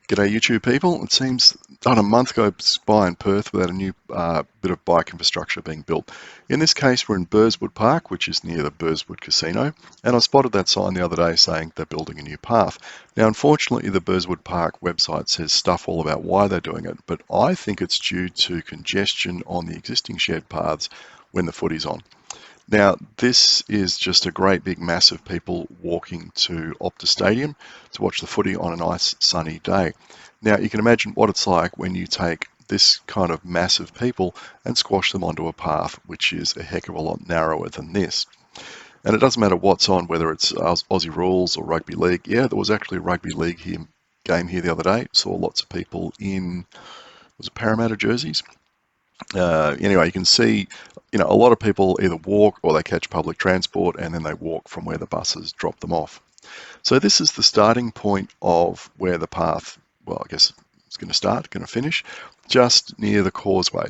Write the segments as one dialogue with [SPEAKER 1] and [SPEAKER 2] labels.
[SPEAKER 1] G'day YouTube people. It seems not a month goes by in Perth without a new bit of bike infrastructure being built. In this case, we're in Burswood Park, which is near the Burswood Casino, and I spotted that sign the other day saying they're building a new path. Now, unfortunately, the Burswood Park website says stuff all about why they're doing it, but I think it's due to congestion on the existing shared paths when the footy's on. Now, this is just a great big mass of people walking to Optus Stadium to watch the footy on a nice sunny day. Now, you can imagine what it's like when you take this kind of mass of people and squash them onto a path, which is a heck of a lot narrower than this. And it doesn't matter what's on, whether it's Aussie rules or rugby league. Yeah, there was actually a rugby league game here the other day. Saw lots of people in, was it Parramatta jerseys? Anyway, you can see, a lot of people either walk or they catch public transport and then they walk from where the buses drop them off. So this is the starting point of where the path, well, I guess it's going to finish, just near the causeway.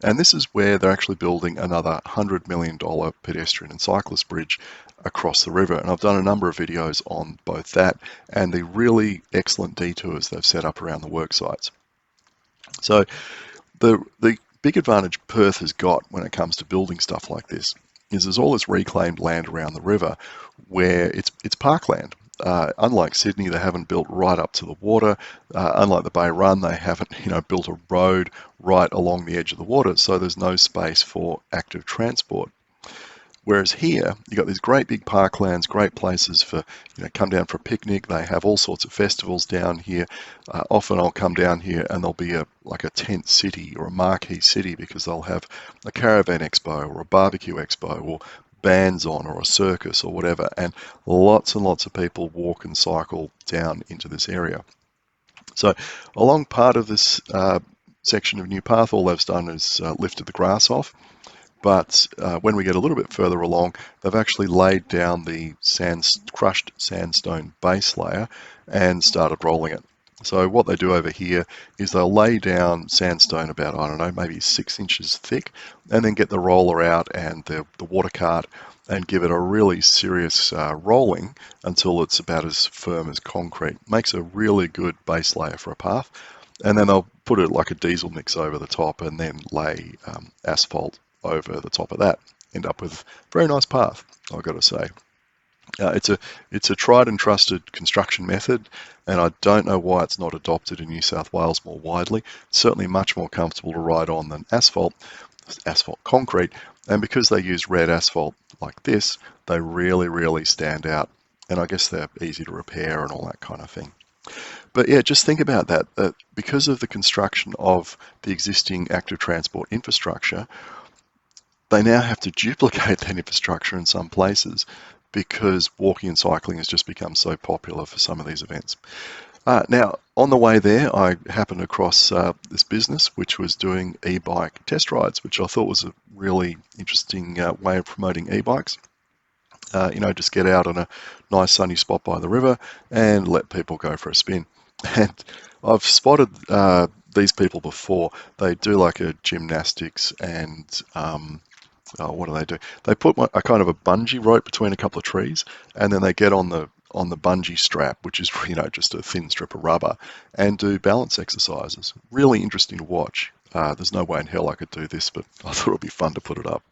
[SPEAKER 1] And this is where they're actually building another $100 million pedestrian and cyclist bridge across the river. And I've done a number of videos on both that and the really excellent detours they've set up around the work sites. So the big advantage Perth has got when it comes to building stuff like this is there's all this reclaimed land around the river where it's parkland. Unlike Sydney, they haven't built right up to the water. Unlike the Bay Run, they haven't built a road right along the edge of the water, so there's no space for active transport. Whereas here, you've got these great big parklands, great places for, come down for a picnic. They have all sorts of festivals down here. Often I'll come down here and there'll be like a tent city or a marquee city because they'll have a caravan expo or a barbecue expo or bands on or a circus or whatever. And lots of people walk and cycle down into this area. So along part of this section of new path, all they've done is lifted the grass off. But when we get a little bit further along, they've actually laid down the crushed sandstone base layer and started rolling it. So what they do over here is they'll lay down sandstone about, I don't know, maybe 6 inches thick, and then get the roller out and the water cart and give it a really serious rolling until it's about as firm as concrete. Makes a really good base layer for a path. And then they'll put it like a diesel mix over the top and then lay asphalt over the top of that. End up with a very nice path, I've got to say. It's a tried and trusted construction method, and I don't know why it's not adopted in New South Wales more widely. It's certainly much more comfortable to ride on than asphalt concrete, and because they use red asphalt like this, they really stand out, and I guess they're easy to repair and all that kind of thing. But yeah, just think about that because of the construction of the existing active transport infrastructure, they now have to duplicate that infrastructure in some places because walking and cycling has just become so popular for some of these events. Now, on the way there, I happened across this business which was doing e-bike test rides, which I thought was a really interesting way of promoting e-bikes. Just get out on a nice sunny spot by the river and let people go for a spin. And I've spotted these people before. They do like a gymnastics and what do? They put a kind of a bungee rope between a couple of trees, and then they get on the bungee strap, which is just a thin strip of rubber, and do balance exercises. Really interesting to watch. There's no way in hell I could do this, but I thought it would be fun to put it up.